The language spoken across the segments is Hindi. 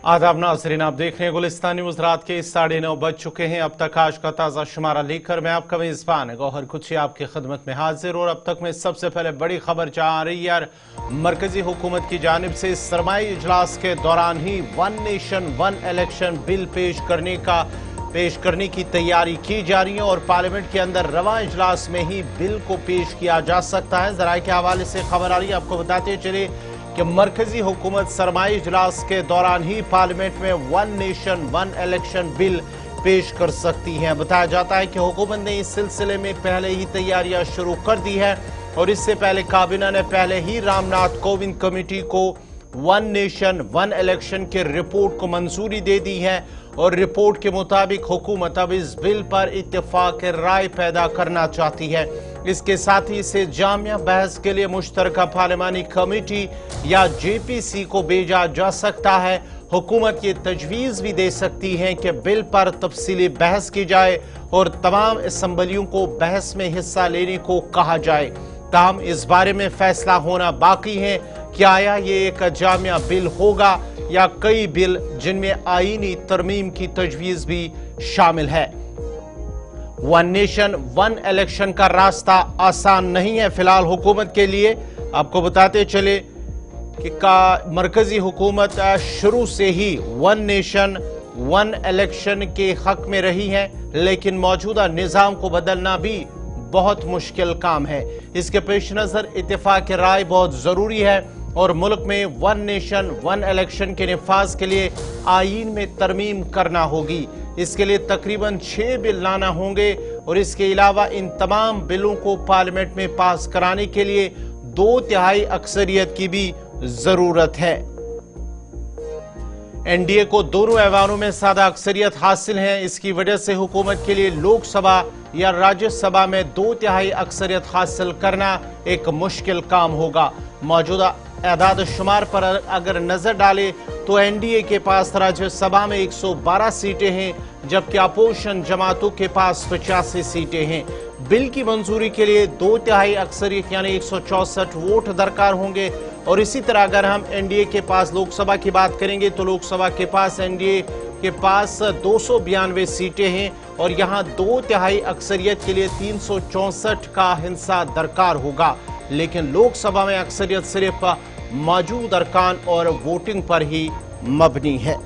आदाब नाज़रीन, आप देख रहे हैं गुलिस्तान न्यूज। रात के 9:30 बज चुके हैं। अब तक आज का ताज़ा शुमारा लेकर मैं आपका मेज़बान गौहर कुछी आपकी खिदमत में हाजिर। और अब तक में सबसे पहले बड़ी खबर जहां आ रही है, मरकजी हुकूमत की जानिब से सरमाई इजलास के दौरान ही one nation one election bill पेश करने की तैयारी की जा रही है और पार्लियामेंट के अंदर रवा इजलास में ही बिल को पेश किया जा सकता है। जराये के हवाले से खबर आ रही है, आपको बताते चले कि मरकजी हुकूमत सरमाई इजलास के दौरान ही पार्लियामेंट में one nation one election bill पेश कर सकती है। बताया जाता है कि हुकूमत ने इस सिलसिले में पहले ही तैयारियां शुरू कर दी है और इससे पहले काबीना ने पहले ही रामनाथ कोविंद कमेटी को वन नेशन वन इलेक्शन के रिपोर्ट को मंजूरी दे दी है और रिपोर्ट के मुताबिक हुकूमत अब इस बिल पर इत्तेफाक राय पैदा करना चाहती है। इसके साथ ही इसे जामिया बहस के लिए मुश्तरका पार्लिमानी कमेटी या जेपीसी को भेजा जा सकता है। हुकूमत ये तजवीज़ भी दे सकती है कि बिल पर तफसीली बहस की जाए और तमाम असम्बलियों को बहस में हिस्सा लेने को कहा जाए। ताहम इस बारे में फैसला होना बाकी है कि आया ये एक जामिया बिल होगा या कई बिल जिनमें आईनी तरमीम की तजवीज़ भी शामिल है। वन नेशन वन इलेक्शन का रास्ता आसान नहीं है फिलहाल हुकूमत के लिए। आपको बताते चले कि मरकजी हुकूमत शुरू से ही वन नेशन वन इलेक्शन के हक में रही है, लेकिन मौजूदा निज़ाम को बदलना भी बहुत मुश्किल काम है। इसके पेश नज़र इत्तेफाक राय बहुत ज़रूरी है और मुल्क में वन नेशन वन इलेक्शन के निफाज के लिए आईन में तरमीम करना होगी। इसके लिए तकरीबन 6 बिल लाना होंगे और इसके अलावा इन तमाम बिलों को पार्लियामेंट में पास कराने के लिए 2/3 अक्सरियत की भी जरूरत है। एनडीए को दोनों ऐवानों में सादा अक्सरियत हासिल है। इसकी वजह से हुकूमत के लिए लोकसभा या राज्यसभा में 2/3 अक्सरियत हासिल करना एक मुश्किल काम होगा। मौजूदा एदाद शुमार पर अगर नजर डाले तो एनडीए के पास राज्यसभा में 112 सीटें हैं, जबकि अपोजिशन जमातों के पास 85 सीटें हैं। बिल की मंजूरी के लिए 2/3 अक्सरियत यानी 164 वोट दरकार होंगे। और इसी तरह अगर हम एनडीए के पास लोकसभा की बात करेंगे तो लोकसभा के पास एनडीए के पास 292 सीटें हैं और यहां 2/3 अक्सरियत के लिए 364 का हिस्सा दरकार होगा। लेकिन लोकसभा में अक्सरियत सिर्फ मौजूद अरकान और वोटिंग पर ही मबनी है।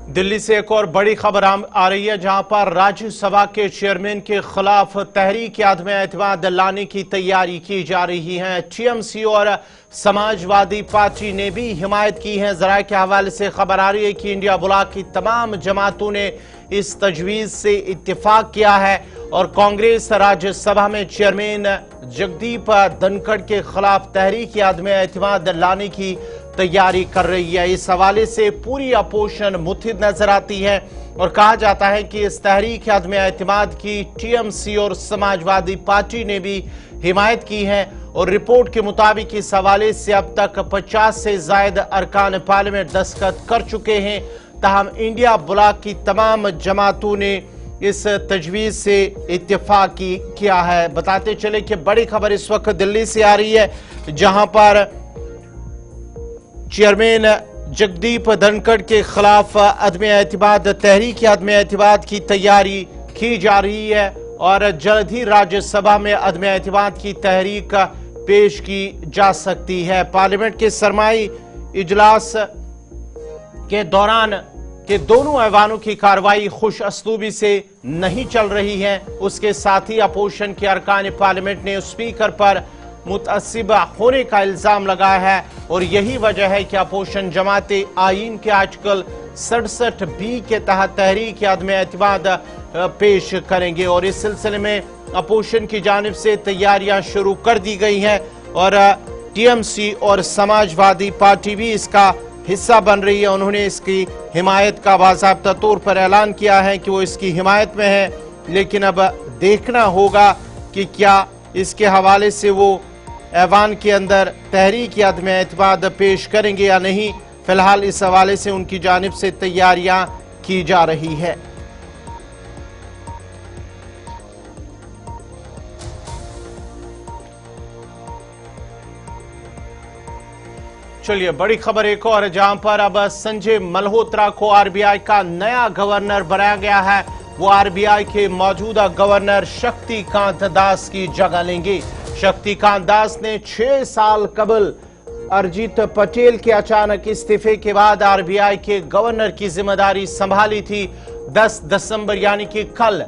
दिल्ली से एक और बड़ी खबर आ रही है, जहां पर राज्यसभा के चेयरमैन के खिलाफ तहरीक आदम एतमाद लाने की तैयारी की जा रही है। टीएमसी और समाजवादी पार्टी ने भी हिमायत की है। जराये के हवाले से खबर आ रही है कि इंडिया ब्लॉक की तमाम जमातों ने इस तजवीज से इत्तेफाक किया है और कांग्रेस राज्यसभा में चेयरमैन जगदीप धनखड़ के खिलाफ तहरीक आदम एतमाद लाने की तैयारी कर रही है। इस हवाले से पूरी अपोजिशन मुत्हिद नजर आती है और कहा जाता है कि इस तहरीक आदम एतमाद की टीएमसी और समाजवादी पार्टी ने भी हिमायत की है और रिपोर्ट के मुताबिक इस हवाले से अब तक 50 से ज्यादा अरकान पार्लियामेंट दस्तखत कर चुके हैं। ताहम इंडिया ब्लॉक की तमाम जमातों ने इस तजवीज से इत्तेफाक किया है। बताते चले कि बड़ी खबर इस वक्त दिल्ली से आ रही है, जहां पर चेयरमैन जगदीप धनखड़ के खिलाफ अदम एतमाद तहरीक अदम एतमाद की तैयारी की जा रही है और जल्द ही राज्यसभा में अदम एतमाद की तहरीक पेश की जा सकती है। पार्लियामेंट के सरमाई इजलास के दौरान के दोनों ऐवानों की कार्रवाई खुश असलूबी से नहीं चल रही है। उसके साथ ही अपोजिशन के अरकान पार्लियामेंट ने स्पीकर पर मुतअस्सिब होने का इल्जाम लगाया है और यही वजह है कि अपोजिशन जमातें आईन के आर्टिकल 67B के तहत तहरीक आदम एतमाद पेश करेंगे और इस सिलसिले में अपोजिशन की जानिब से तैयारियां शुरू कर दी गई हैं और टीएमसी और समाजवादी पार्टी भी इसका हिस्सा बन रही है। उन्होंने इसकी हिमायत का बाकायदा तौर पर ऐलान किया है कि वो इसकी हिमायत में है, लेकिन अब देखना होगा कि क्या इसके हवाले से वो ऐवान के अंदर तहरीक या अदम एतमाद पेश करेंगे या नहीं। फिलहाल इस हवाले से उनकी जानिब से तैयारियां की जा रही है। चलिए बड़ी खबर एक और, जहां पर अब संजय मल्होत्रा को आरबीआई का नया गवर्नर बनाया गया है। वो आरबीआई के मौजूदा गवर्नर शक्तिकांत दास की जगह लेंगे। शक्तिकांत दास ने 6 साल कबल अरिजीत पटेल के अचानक इस्तीफे के बाद आरबीआई के गवर्नर की जिम्मेदारी संभाली थी। 10 दिसंबर यानी कि कल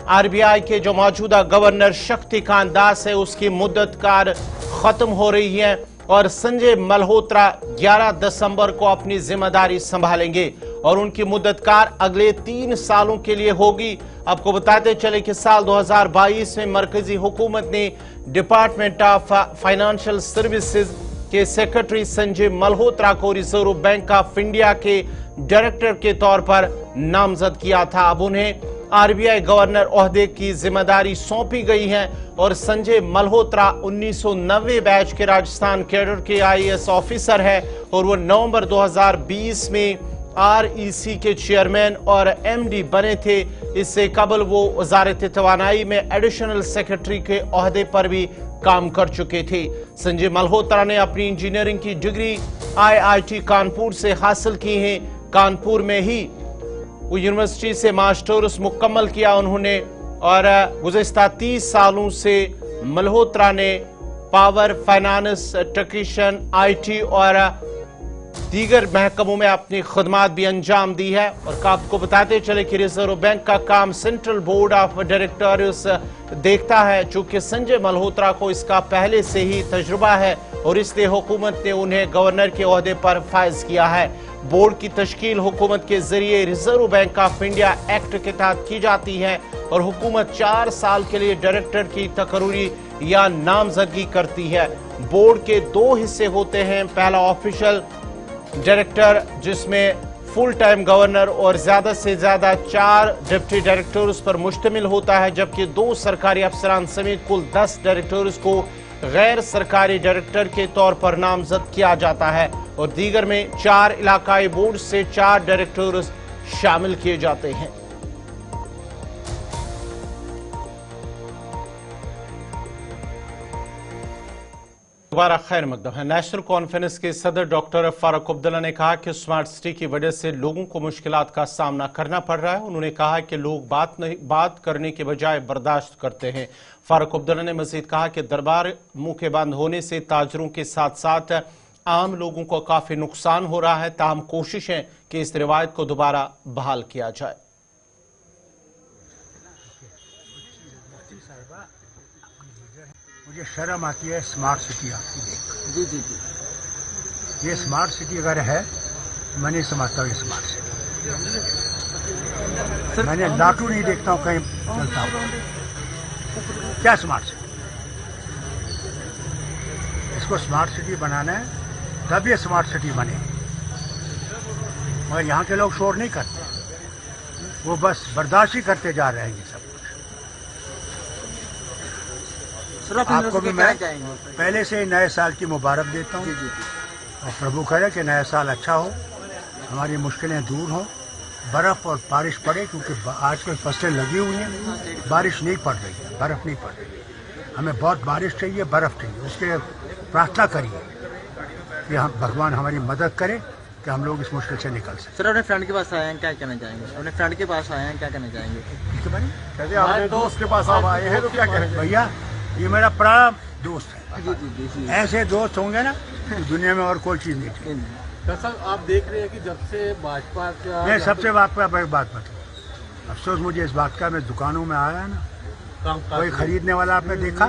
आरबीआई के जो मौजूदा गवर्नर शक्तिकांत दास है उसकी मुद्दत कार खत्म हो रही है और संजय मल्होत्रा 11 दिसंबर को अपनी जिम्मेदारी संभालेंगे और उनकी मुद्दत कार अगले 3 सालों के लिए होगी। आपको बताते चले कि साल 2022 में मरकजी हुकूमत ने डिपार्टमेंट ऑफ फाइनेंशियल सर्विसेज के सेक्रेटरी संजय मल्होत्रा को रिजर्व बैंक ऑफ इंडिया के डायरेक्टर के तौर पर नामजद किया था। अब उन्हें आरबीआई गवर्नर ओहदे की जिम्मेदारी सौंपी गई है और संजय मल्होत्रा 1990 बैच के राजस्थान कैडर के आईएएस ऑफिसर है और वो नवंबर 2020 में आरईसी के चेयरमैन और एमडी बने थे। इससे कबल वो वजारत तवानाई में एडिशनल सेक्रेटरी के ओहदे पर भी काम कर चुके थे। संजय मल्होत्रा ने अपनी इंजीनियरिंग की डिग्री आईआईटी कानपुर से हासिल की है। कानपुर में ही वो यूनिवर्सिटी से मास्टर्स मुकम्मल किया उन्होंने और गुज़िश्ता 30 सालों से मल्होत्रा ने पावर, फाइनेंस, टेक्नीशियन, आईटी और दीगर महकमों में अपनी खदमात भी अंजाम दी है। और आपको बताते चले कि रिजर्व बैंक का काम सेंट्रल बोर्ड ऑफ डायरेक्टर्स देखता है। चूंकि संजय मल्होत्रा को इसका पहले से ही तजुर्बा है और इसलिए हुकूमत ने उन्हें गवर्नर के ओहदे पर फाइज किया है। बोर्ड की तश्कील हुकूमत के जरिए reserve bank of India act के तहत की जाती है और हुकूमत 4 साल के लिए डायरेक्टर की तकर्री या नामजदगी करती है। बोर्ड के 2 हिस्से होते हैं। पहला ऑफिशियल डायरेक्टर जिसमें फुल टाइम गवर्नर और ज्यादा से ज्यादा 4 डिप्टी डायरेक्टर्स पर मुश्तमिल होता है, जबकि 2 सरकारी अफसरान समेत कुल 10 डायरेक्टर्स को गैर सरकारी डायरेक्टर के तौर पर नामजद किया जाता है और दीगर में 4 इलाकाई बोर्ड से 4 डायरेक्टर्स शामिल किए जाते हैं। दोबारा खैर मकदम है। नेशनल कॉन्फ्रेंस के सदर डॉक्टर फारूक अब्दुल्ला ने कहा कि स्मार्ट सिटी की वजह से लोगों को मुश्किलात का सामना करना पड़ रहा है। उन्होंने कहा कि लोग बात करने के बजाय बर्दाश्त करते हैं। फारूक अब्दुल्ला ने मजीद कहा कि दरबार मुंह के बंद होने से ताजरों के साथ साथ आम लोगों को काफी नुकसान हो रहा है। ताहम कोशिश है कि इस रिवायत को दोबारा बहाल किया जाए। मुझे शर्म आती है स्मार्ट सिटी आपकी देख। जी जी जी, ये स्मार्ट सिटी अगर है तो मैं नहीं समझता हूँ ये स्मार्ट सिटी। मैंने लाटू नहीं देखता हूँ कहीं चलता हूँ। क्या स्मार्ट सिटी? इसको स्मार्ट सिटी बनाना है तब ये स्मार्ट सिटी बने। मगर यहाँ के लोग शोर नहीं करते, वो बस बर्दाश्त ही करते जा रहे हैं ये सब। आपको भी मैं पहले से नए साल की मुबारक देता हूँ और प्रभु करे कि नया साल अच्छा हो, हमारी मुश्किलें दूर हों, बर्फ़ और बारिश पड़े, क्योंकि आजकल फसलें लगी हुई हैं, बारिश नहीं पड़ रही है, बर्फ़ नहीं पड़ रही है। हमें बहुत बारिश चाहिए, बर्फ़ चाहिए। उसके लिए प्रार्थना करिए कि हम भगवान हमारी मदद करे कि हम लोग इस मुश्किल से निकल सकें। सर अपने फ्रेंड के पास आए हैं, क्या कहना चाहेंगे? अपने फ्रेंड के पास आए हैं, क्या कहना चाहेंगे? कहते आपने दोस्त के पास आप आए हैं तो क्या करेंगे? भैया ये मेरा बड़ा दोस्त है। जी जी जी, ऐसे दोस्त होंगे ना तो दुनिया में और कोई चीज़ नहीं चाहिए। सर आप देख रहे हैं कि जब से भाजपा का मैं सबसे बात बताऊँ, अफसोस मुझे इस बात का, मैं दुकानों में आया ना, कोई खरीदने वाला आपने देखा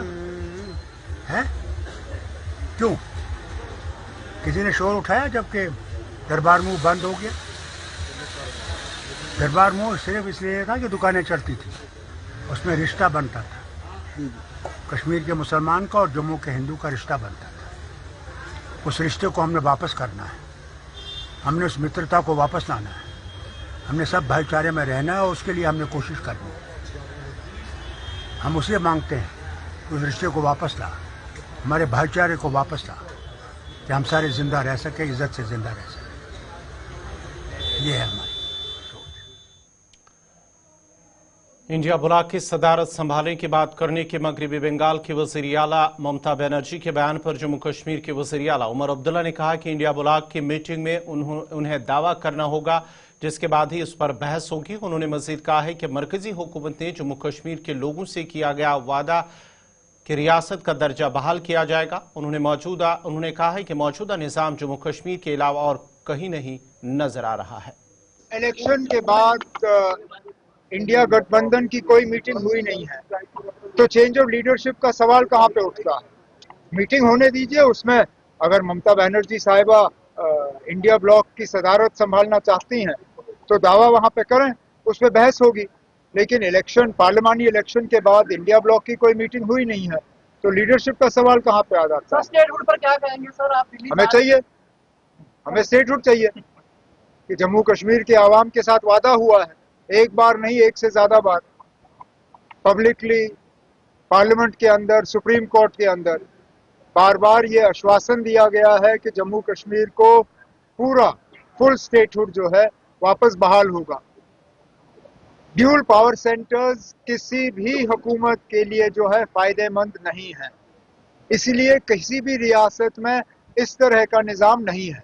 है? क्यों? किसी ने शोर उठाया जबकि दरबार मुंह बंद हो गया? दरबार मुंह सिर्फ इसलिए था कि दुकानें चलती थी, उसमें रिश्ता बनता था। कश्मीर के मुसलमान का और जम्मू के हिंदू का रिश्ता बनता था। उस रिश्ते को हमने वापस करना है, हमने उस मित्रता को वापस लाना है। हमने सब भाईचारे में रहना है और उसके लिए हमने कोशिश करनी है। हम उसे मांगते हैं उस रिश्ते को वापस ला, हमारे भाईचारे को वापस ला, कि हम सारे जिंदा रह सके, इज्जत से जिंदा रह सके। ये है हमारी सोच। इंडिया ब्लॉक की सदारत संभालने की बात करने के मगरबी बंगाल की वज़ीर आला ममता बनर्जी के बयान पर जम्मू कश्मीर के वज़ीर आला उमर अब्दुल्ला ने कहा कि इंडिया ब्लॉक की मीटिंग में उन्हें दावा करना होगा, जिसके बाद ही उस पर बहस होगी। उन्होंने मजीद कहा है कि मरकजी हुकूमत ने जम्मू कश्मीर के लोगों से किया गया वादा कि रियासत का दर्जा बहाल किया जाएगा। उन्होंने कहा है कि मौजूदा निज़ाम जम्मू कश्मीर के अलावा और कहीं नहीं नजर आ रहा है। इलेक्शन के बाद इंडिया गठबंधन की कोई मीटिंग हुई नहीं है, तो चेंज ऑफ लीडरशिप का सवाल कहाँ पे उठता है? मीटिंग होने दीजिए, उसमें अगर ममता बनर्जी साहिबा इंडिया ब्लॉक की सदारत संभालना चाहती हैं तो दावा वहाँ पे करें, उस पर बहस होगी। लेकिन इलेक्शन, पार्लियामानी इलेक्शन के बाद इंडिया ब्लॉक की कोई मीटिंग हुई नहीं है, तो लीडरशिप का सवाल कहाँ पे आ जाता है? स्टेटहुड पर क्या कहेंगे सर आप? हमें स्टेटहुड चाहिए कि जम्मू कश्मीर के आवाम के साथ वादा हुआ है, एक बार नहीं, एक से ज्यादा बार, पब्लिकली, पार्लियामेंट के अंदर, सुप्रीम कोर्ट के अंदर बार बार ये आश्वासन दिया गया है कि जम्मू कश्मीर को पूरा फुल स्टेटहुड जो है वापस बहाल होगा। ड्यूल पावर सेंटर्स किसी भी हुकूमत के लिए जो है फायदेमंद नहीं है, इसलिए किसी भी रियासत में इस तरह का निज़ाम नहीं है,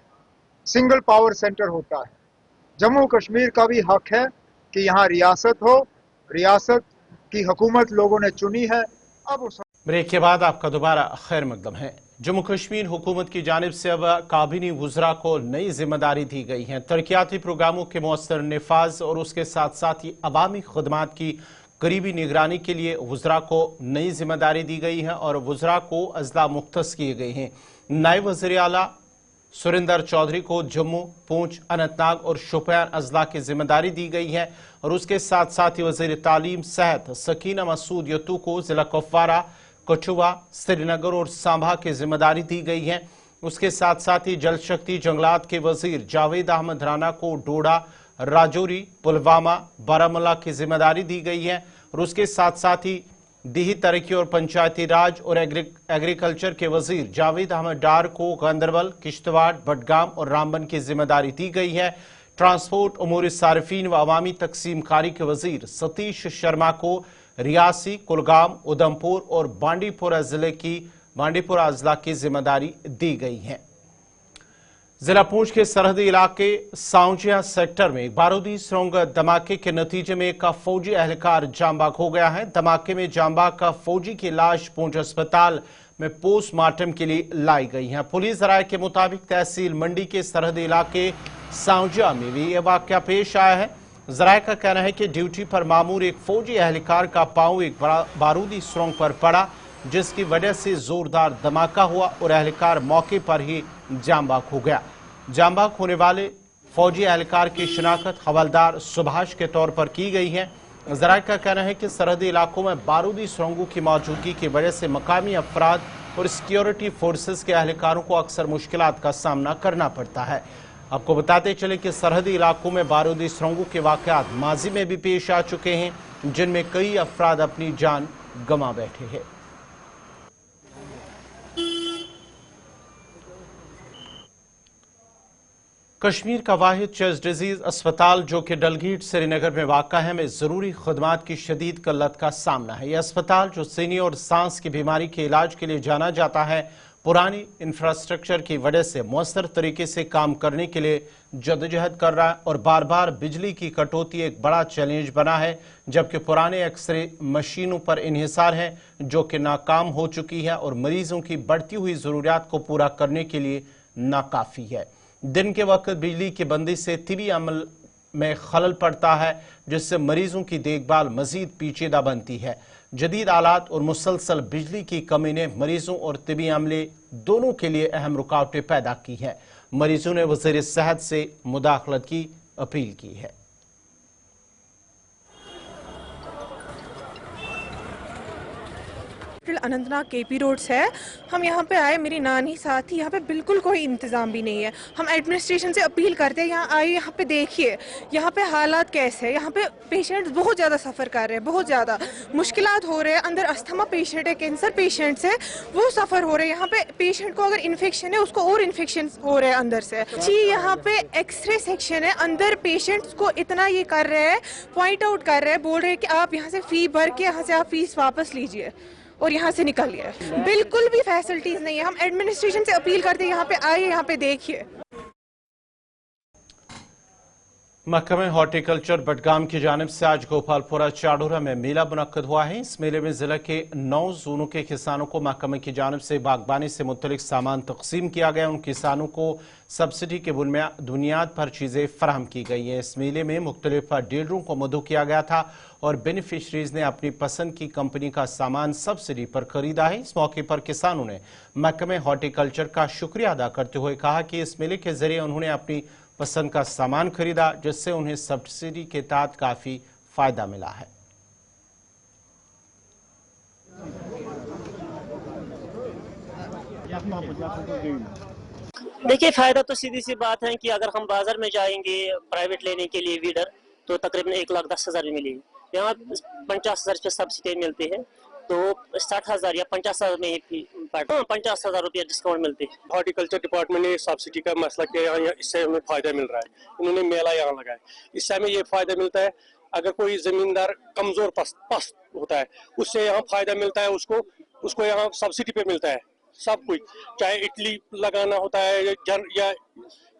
सिंगल पावर सेंटर होता है। जम्मू कश्मीर का भी हक है कि यहाँ रियासत हो, रियासत की हुकूमत लोगों ने चुनी है। अब उस ब्रेक के बाद आपका दोबारा खैर मकदम है। जम्मू कश्मीर हुकूमत की जानिब से अब काबीनी वुज़रा को नई जिम्मेदारी दी गई है। तरक्याती प्रोग्रामों के मौसर नफाज और उसके साथ साथ ही अवामी खदमात की करीबी निगरानी के लिए वुज़रा को नई जिम्मेदारी दी गई है और वुज़रा को अजला मुख्तस किए गए हैं। नायब वज़ीर आला सुरिंदर चौधरी को जम्मू, पूंछ, अनंतनाग और शोपियान अजला की जिम्मेदारी दी गई है और उसके साथ साथ ही वज़ीर तालीम सेहत सकीना मसूद यतू को जिला कुपवारा, कठुआ, श्रीनगर और सांबा की जिम्मेदारी दी गई है। उसके साथ साथ ही जल शक्ति जंगलात के वजीर जावेद अहमद राना को डोडा, राजौरी, पुलवामा, बारामूला की जिम्मेदारी दी गई है और उसके साथ साथ ही देही तरक्की और पंचायती राज और एग्रीकल्चर के वजीर जावेद अहमद डार को गांदरबल, किश्तवाड़, बडगाम और रामबन की जिम्मेदारी दी गई है। ट्रांसपोर्ट, उमूर सारिफीन व अवामी तकसीम कारी के वजीर सतीश शर्मा को रियासी, कुलगाम, उधमपुर और बांडीपुरा अजला की जिम्मेदारी दी गई है। जिला पूंछ के सरहदी इलाके साउजिया सेक्टर में बारूदी सुरंग धमाके के नतीजे में एक फौजी एहलकार जांबाग हो गया है। धमाके में जांबाग का फौजी की लाश पूंछ अस्पताल में पोस्टमार्टम के लिए लाई गई है। पुलिस राय के मुताबिक तहसील मंडी के सरहदी इलाके साउजिया में भी यह वाकया पेश आया है। जराये का कहना है कि ड्यूटी पर मामूर एक फौजी एहलकार का पांव एक बारूदी सुरंग पर पड़ा, जिसकी वजह से जोरदार धमाका हुआ और एहलकार मौके पर ही जांबाग हो गया। जांबाग होने वाले फौजी एहलकार की शिनाख्त हवलदार सुभाष के तौर पर की गई है। जराये का कहना है कि सरहदी इलाकों में बारूदी सुरंगों की मौजूदगी की वजह से मकामी अफराद और सिक्योरिटी फोर्सेस के एहलकारों को अक्सर मुश्किलात का सामना करना पड़ता है। आपको बताते चले कि सरहदी इलाकों में बारूदी सुरंगों के वाकयात माजी में भी पेश आ चुके हैं, जिनमें कई अफराद अपनी जान गंवा बैठे हैं। कश्मीर का वाहिद चेस्ट डिजीज अस्पताल जो कि डलगीट श्रीनगर में वाक़ा है, में ज़रूरी खदमात की शदीद किल्लत का सामना है। यह अस्पताल जो सीने और सांस की बीमारी के इलाज के लिए जाना जाता है, पुरानी इंफ्रास्ट्रक्चर की वजह से मौसर तरीके से काम करने के लिए जदोजहद कर रहा है और बार बार बिजली की कटौती एक बड़ा चैलेंज बना है, जबकि पुराने एक्सरे मशीनों पर इन्हिसार है जो कि नाकाम हो चुकी है और मरीजों की बढ़ती हुई ज़रूरियात को पूरा करने के लिए नाकाफ़ी है। दिन के वक्त बिजली की बंदी से तिबी अमल में खलल पड़ता है, जिससे मरीजों की देखभाल मजीद पेचीदा बनती है। जदीद आलात और मुसलसल बिजली की कमी ने मरीजों और तिबी अमले दोनों के लिए अहम रुकावटें पैदा की हैं। मरीजों ने वज़ीर सेहत से मुदाखलत की अपील की है। अनंतनाग केपी रोड से है। हम यहाँ पे आए, मेरी नानी साथ ही। यहाँ पे बिल्कुल कोई इंतज़ाम भी नहीं है। हम एडमिनिस्ट्रेशन से अपील करते हैं, यहाँ आइए, यहाँ पे देखिए यहाँ पे हालात कैसे हैं। यहाँ पे पेशेंट्स बहुत ज़्यादा सफ़र कर रहे हैं, बहुत ज़्यादा मुश्किलात हो रहे हैं। अंदर अस्थमा पेशेंट है, कैंसर पेशेंट्स है, वो सफ़र हो रहे हैं। यहाँ पे पेशेंट को अगर इन्फेक्शन है, उसको और इन्फेक्शन हो रहे हैं अंदर से। जी, यहाँ पे एक्सरे सेक्शन है, अंदर पेशेंट्स को इतना ये कर रहे हैं, पॉइंट आउट कर रहे हैं, बोल रहे हैं कि आप यहाँ से फ़ी भर के यहाँ से आप फीस वापस लीजिए और यहाँ से निकलिए। बिल्कुल भी फैसिलिटीज़ नहीं है। हम एडमिनिस्ट्रेशन से अपील करते हैं, यहाँ पे आइए, यहाँ पे देखिए। महकमे हॉर्टिकल्चर बडगाम की जानिब से आज गोपालपुरा चाडोरा में मेला मुनक्कद हुआ है। इस मेले में जिले के 9 जोनों के किसानों को महकमे की जानिब से बागबानी से मुतल्लिक सामान तकसीम किया गया। उन किसानों को सब्सिडी के बुनियाद पर चीज़ें फराहम की गई हैं। इस मेले में मुख्तलिफ डीलरों को मदऊ किया गया था और बेनिफिशरीज ने अपनी पसंद की कंपनी का सामान सब्सिडी पर खरीदा है। इस मौके पर किसानों ने महकमे हॉर्टिकल्चर का शुक्रिया अदा करते हुए कहा कि इस मेले के जरिए उन्होंने अपनी पसंद का सामान खरीदा, जिससे उन्हें सब्सिडी के तहत काफी फायदा मिला है। देखिए, फायदा तो सीधी सी बात है कि अगर हम बाजार में जाएंगे प्राइवेट लेने के लिए वीडर, तो तकरीबन 1,10,000 में मिलेगी। यहाँ 50,000 रुपये सब्सिडी मिलते हैं, तो 60,000 या 50,000 में ही 50,000 रुपया डिस्काउंट मिलते हैं। हॉर्टिकल्चर डिपार्टमेंट ने सब्सिडी का मसला किया है, इससे हमें फायदा मिल रहा है। उन्होंने मेला यहाँ लगाया, इससे हमें ये फायदा मिलता है। अगर कोई जमींदार कमजोर पस्त होता है, उससे यहाँ फायदा मिलता है, उसको यहाँ सब्सिडी पे मिलता है सब कुछ। चाहे इडली लगाना होता है या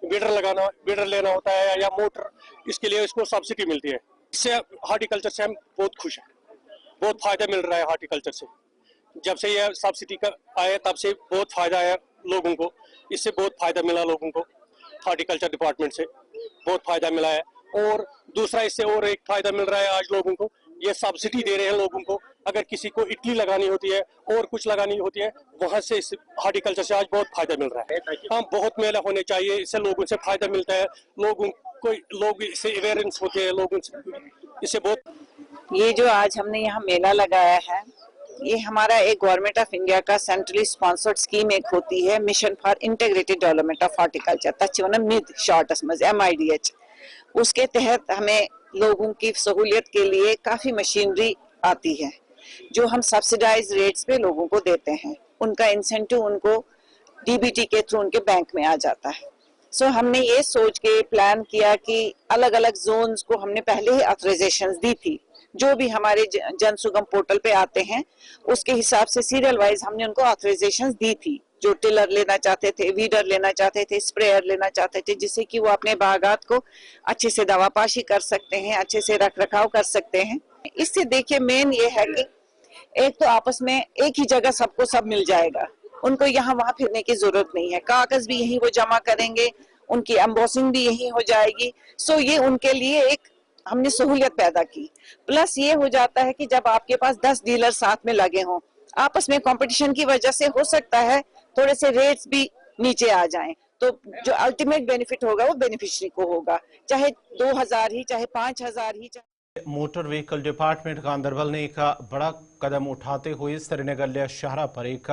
बीडर लेना होता है या मोटर, इसके लिए इसको सब्सिडी मिलती है। इससे हॉर्टिकल्चर से हम बहुत खुश हैं, बहुत फायदा मिल रहा है हॉर्टिकल्चर से। जब से यह सब्सिडी का आया तब से बहुत फायदा आया लोगों को, इससे बहुत फायदा मिला लोगों को। हॉर्टिकल्चर डिपार्टमेंट से बहुत फायदा मिला है। और दूसरा इससे और एक फायदा मिल रहा है आज लोगों को, ये सब्सिडी दे रहे हैं लोगों को। अगर किसी को इडली लगानी होती है और कुछ लगानी होती है, वहाँ से हॉर्टिकल्चर से आज बहुत फायदा मिल रहा है। हाँ, बहुत मेला होने चाहिए, इससे लोगों से फायदा मिलता है, लोग इससे अवेयरनेस होते हैं लोगों से, इससे बहुत। ये जो आज हमने यहाँ मेला लगाया है, ये हमारा एक गवर्नमेंट ऑफ इंडिया का सेंट्रली स्पॉन्सर्ड स्कीम एक होती है, mission for integrated development of horticulture, तच मिड शॉर्ट MIDH। उसके तहत हमें लोगों की सहूलियत के लिए काफी मशीनरी आती है, जो हम सब्सिडाइज रेट्स पे लोगों को देते हैं। उनका इंसेंटिव उनको DBT के थ्रू उनके बैंक में आ जाता है। सो हमने ये सोच के प्लान किया कि अलग अलग जोन्स को हमने पहले ही ऑथराइजेशंस दी थी, जो भी हमारे जन सुगम पोर्टल पे आते हैं उसके हिसाब से सीरियल वाइज हमने उनको ऑथराइजेशंस दी थी। जो टिलर लेना चाहते थे, वीडर लेना चाहते थे, स्प्रेयर लेना चाहते थे, जिससे कि वो अपने बागात को अच्छे से दवापाशी कर सकते हैं, अच्छे से रख रखाव कर सकते हैं। इससे देखिए मेन ये है कि एक तो आपस में एक ही जगह सबको सब मिल जाएगा, उनको यहाँ वहाँ फिरने की जरूरत नहीं है, कागज भी यही वो जमा करेंगे, उनकी एम्बोसिंग भी यही हो जाएगी। सो ये उनके लिए एक हमने सहूलियत पैदा की। प्लस ये हो जाता है कि जब आपके पास 10 डीलर साथ में लगे हों, आपस में कंपटीशन की वजह से हो सकता है थोड़े से रेट्स भी नीचे आ जाएं, तो जो अल्टीमेट बेनिफिट होगा वो बेनिफिशियरी को होगा, चाहे 2,000 ही, चाहे 5,000 ही। मोटर व्हीकल डिपार्टमेंट गांधरबल ने एक बड़ा कदम उठाते हुए श्रीनगर लिया शहरा पर एक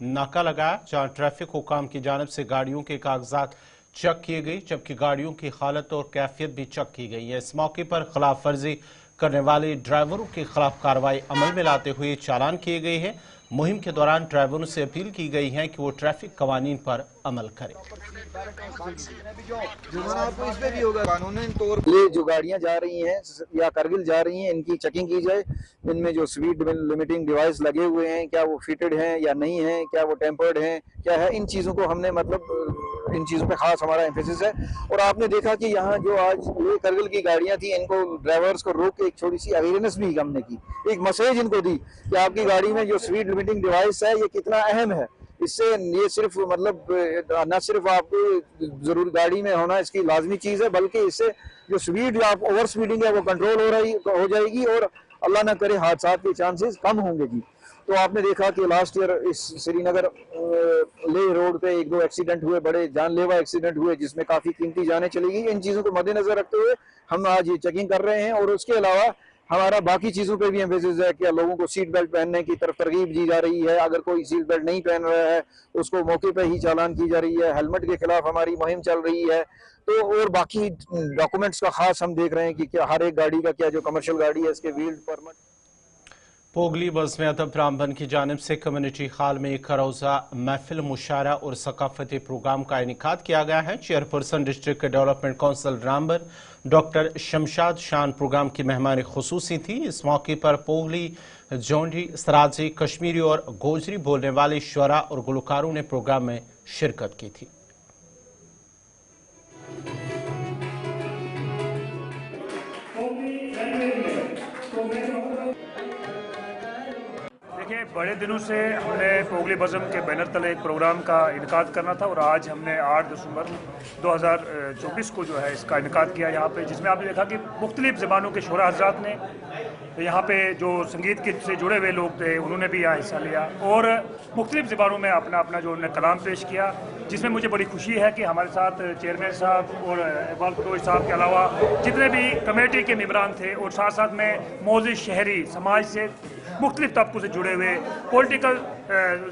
नाका लगाया, जहां ट्रैफिक हुकाम की जानिब से गाड़ियों के कागजात चेक किए गए, जबकि गाड़ियों की हालत और कैफियत भी चेक की गई है। इस मौके पर खिलाफ वर्जी करने वाले ड्राइवरों के खिलाफ कार्रवाई अमल में लाते हुए चालान किए गए हैं। मुहिम के दौरान ड्राइवरों से अपील की गई है कि वो ट्रैफिक कवानीन पर अमल करें। ये जो गाड़ियां जा रही हैं या करगिल जा रही हैं, इनकी चेकिंग की जाए। इनमें जो स्पीड लिमिटिंग डिवाइस लगे हुए हैं, क्या वो फिटेड हैं या नहीं है, क्या वो टेम्पर्ड हैं, क्या है, इन चीज़ों को हमने इन चीज़ों पे खास हमारा एम्फेसिस है। और आपने देखा कि यहाँ जो आज ये करगिल की गाड़ियाँ थी, इनको ड्राइवर्स को रोक के एक छोटी सी अवेयरनेस भी हमने की, एक मैसेज इनको दी कि आपकी गाड़ी में जो स्पीड लिमिटिंग डिवाइस है ये कितना अहम है। इससे ये सिर्फ न सिर्फ आपको जरूर गाड़ी में होना इसकी लाजमी चीज़ है, बल्कि इससे जो स्पीड आप ओवर स्पीडिंग है वो कंट्रोल हो जाएगी और अल्लाह ना करे हादसा के चांसेस कम होंगे जी। तो आपने देखा कि लास्ट ईयर इस श्रीनगर लेह रोड पे 1-2 एक्सीडेंट हुए, बड़े जानलेवा एक्सीडेंट हुए, जिसमें काफ़ी कीमती जानें चली गई। इन चीज़ों को मद्देनजर रखते हुए हम आज ये चेकिंग कर रहे हैं। और उसके अलावा हमारा बाकी चीजों पे भी एम्फेसिस है कि लोगों को सीट बेल्ट पहनने की तरफ तरगीब दी जा रही है। अगर कोई सीट बेल्ट नहीं पहन रहा है उसको मौके पे ही चालान की जा रही है। हेलमेट के खिलाफ हमारी मुहिम चल रही है। तो और बाकी डॉक्यूमेंट्स का खास हम देख रहे हैं कि क्या हर एक गाड़ी का क्या जो कमर्शियल गाड़ी है इसके व्हील्ड परमिट। पोगली बज़्म अदब रामबन की जानिब से कम्युनिटी हॉल में एक रोज़ा महफिल मुशायरा और सकाफती प्रोग्राम का इनेकाद किया गया है। Chairperson district development council Ramban doctor Shamshad शान प्रोग्राम की मेहमान खुसूसी थी। इस मौके पर पोगली, जोंडी, सराजी, कश्मीरी और गोजरी बोलने वाले शुरा और गुलकारों ने प्रोग्राम में शिरकत की थी। देखिए, बड़े दिनों से हमने पोगली बज़्म के बैनर तले एक प्रोग्राम का इनकाद करना था और आज हमने 8 दिसंबर 2024 को जो है इसका इनकाद किया यहाँ पे, जिसमें आपने देखा कि मुख्तलिफ ज़बानों के शुरा हज़रात ने यहाँ पे जो संगीत के से जुड़े हुए लोग थे उन्होंने भी यहाँ हिस्सा लिया और मुख्तलिफ ज़बानों में अपना अपना जो उन्होंने कलाम पेश किया, जिसमें मुझे बड़ी खुशी है कि हमारे साथ चेयरमैन साहब और इकबाल कटोच साहब के अलावा जितने भी कमेटी के मेंबरान थे और साथ साथ में मौजूद शहरी समाज से मुख्तलिफ तबकों से जुड़े हुए पॉलिटिकल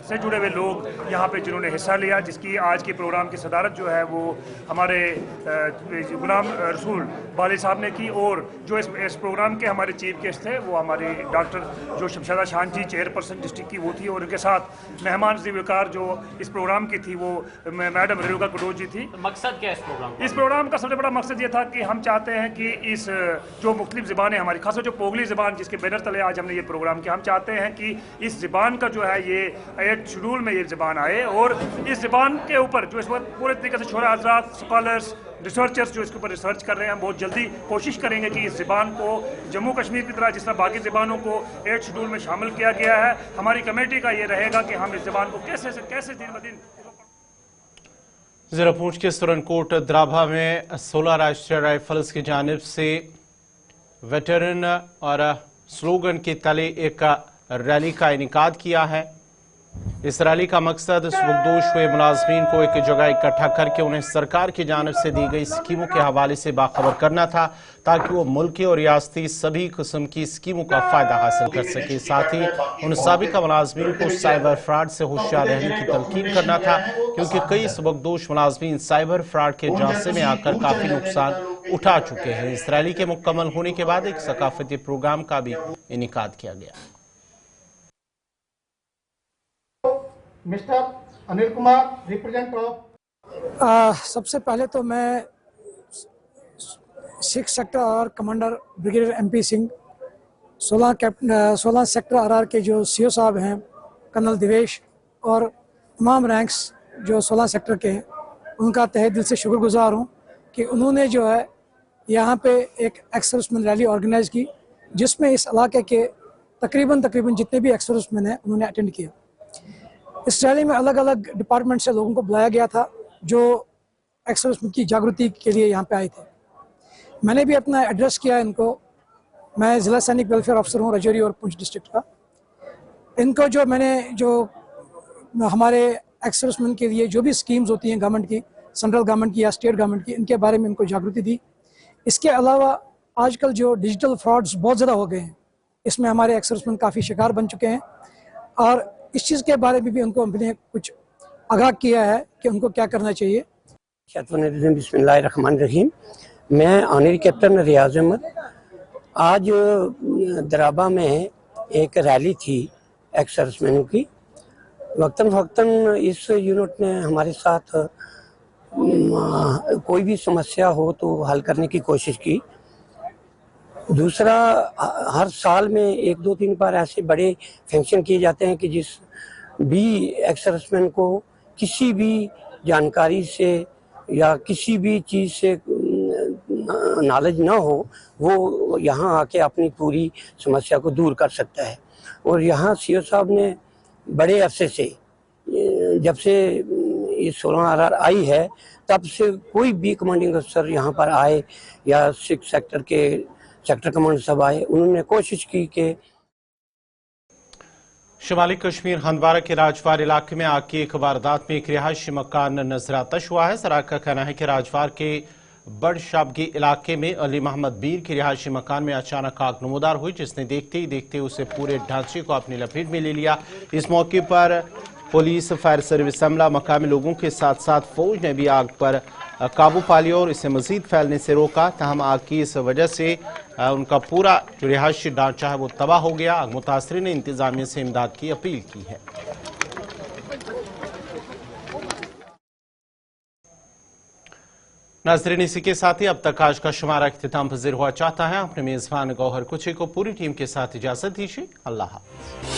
से जुड़े हुए लोग यहाँ पे जिन्होंने हिस्सा लिया, जिसकी आज की प्रोग्राम की सदारत जो है वो हमारे गुलाम रसूल बाली साहब ने की और जो इस प्रोग्राम के हमारे चीफ गेस्ट थे वो हमारी डॉक्टर जो शमशादा शान जी चेयरपर्सन डिस्ट्रिक्ट की वो थी और उनके साथ मेहमान ज़िवकार जो इस प्रोग्राम की थी वो मैडम रेणुका कटोच जी थी। मकसद क्या है इस प्रोग्राम का? सबसे बड़ा मकसद ये था कि हम चाहते हैं कि इस जो मुख्तलिफ ज़बानें हमारी, खासकर जो पोगली ज़बान जिसके बैनर तले आज हमने ये प्रोग्राम किया, हम चाहते हैं कि इस ज़बान का जो है ये 8 शेड्यूल में ये ज़बान आए और इस ज़बान के ऊपर जो इस वक्त पूरे तरीके से शुरा हज़रात, स्कॉलर्स, रिसर्चर्स जो इसके ऊपर रिसर्च कर रहे हैं, हम बहुत जल्दी कोशिश करेंगे कि इस ज़बान को जम्मू कश्मीर की तरह जिस तरह बाकी ज़बानों को 8 शेड्यूल में शामिल किया गया है, हमारी कमेटी का ये रहेगा कि हम इस ज़बान को कैसे दिन ब दिन। ज़रा पूंछ के सुरनकोट द्राभा में 16 राष्ट्रीय राइफल्स की जानिब से वेटरन और स्लोगन के तले एक रैली का इनेकाद किया है। इस रैली का मकसद सुबकदोश हुए मुलाजमीन को एक जगह इकट्ठा करके उन्हें सरकार की जानिब से दी गई स्कीमों के हवाले से बाखबर करना था, ताकि वो मुल्की और रियासती सभी किस्म की स्कीमों का फ़ायदा हासिल कर सके। साथ ही उन साबिका मुलाजमीन को साइबर फ्रॉड से होशियार रहने की तलकीन करना था, क्योंकि कई सुबकदोश मुलाजमीन साइबर फ्रॉड के झांसे में आकर काफ़ी नुकसान उठा चुके हैं। इस रैली के मुकम्मल होने के बाद एक सकाफती प्रोग्राम का भी इनेकाद किया गया। Mister Anil Kumar, representative of. सबसे पहले तो मैं 6 sector R commander brigadier MP Singh, 16 sector RR के जो CO साहब हैं कर्नल दिवेश और तमाम रैंक्स जो 16 सेक्टर के हैं, उनका तहे दिल से शुक्रगुजार हूँ कि उन्होंने जो है यहाँ पे एक एक्स-सर्विसमैन रैली ऑर्गेनाइज़ की, जिसमें इस इलाके के तकरीबन जितने भी एक्स-सर्विसमैन हैं उन्होंने अटेंड किया। इस रैली में अलग अलग डिपार्टमेंट से लोगों को बुलाया गया था जो एक्स-सर्विसमैन की जागृति के लिए यहाँ पे आए थे। मैंने भी अपना एड्रेस किया इनको। मैं ज़िला सैनिक वेलफेयर अफसर हूँ राजौरी और पुंछ डिस्ट्रिक्ट का। इनको जो हमारे एक्स-सर्विसमैन के लिए जो भी स्कीम्स होती हैं गवर्नमेंट की, सेंट्रल गवर्नमेंट की या स्टेट गवर्नमेंट की, इनके बारे में इनको जागृति दी। इसके अलावा आजकल जो डिजिटल फ्रॉड्स बहुत ज़्यादा हो गए हैं, इसमें हमारे एक्स-सर्विसमैन काफ़ी शिकार बन चुके हैं और इस चीज़ के बारे में भी उनको हमने कुछ आगाह किया है कि उनको क्या करना चाहिए। बिस्मिल्लाहिर्रहमानिर्रहीम। मैं ऑनरी कैप्टन रियाज अहमद। आज द्राबा में एक रैली थी एक्स-सर्विसमैनों की। वक्तन फ़क्तन इस यूनिट ने हमारे साथ कोई भी समस्या हो तो हल करने की कोशिश की। दूसरा, हर साल में 1, 2, 3 बार ऐसे बड़े फंक्शन किए जाते हैं कि जिस भी एक्स-सर्विसमैन को किसी भी जानकारी से या किसी भी चीज़ से नॉलेज ना हो, वो यहाँ आके अपनी पूरी समस्या को दूर कर सकता है। और यहाँ CO साहब ने बड़े अरसे से, जब से ये 16 RR आई है, तब से कोई भी कमांडिंग अफसर यहाँ पर आए या 6 सेक्टर के सेक्टर कमांडर साहब आए, उन्होंने कोशिश की कि शुमाली कश्मीर हंदवारा के राजवार इलाके में आग की एक वारदात में एक रिहायशी मकान नजर आतश हुआ है। सराग का कहना है कि राजवार के बड़ शाबगी इलाके में अली मोहम्मद मीर के रिहायशी मकान में अचानक आग नमूदार हुई, जिसने देखते ही देखते उसे पूरे ढांचे को अपनी लपेट में ले लिया। इस मौके पर पुलिस, फायर सर्विस अमला, मकामी लोगों के साथ साथ फौज ने भी आग पर काबू पा लिया और इसे मजीद फैलने से रोका। तहम आग की इस वजह से उनका पूरा जो रिहायशी ढांचा है वो तबाह हो गया। आग मुतासरीन ने इंतजामिया से इमदाद की अपील की है। नाज़रीन, इसी के साथ ही अब तक आज का शुमारा इख्तिताम पज़ीर हुआ चाहता है। अपने मेज़बान गौहर कुची को पूरी टीम के साथ इजाज़त दीजिए। अल्लाह हाफ़िज़।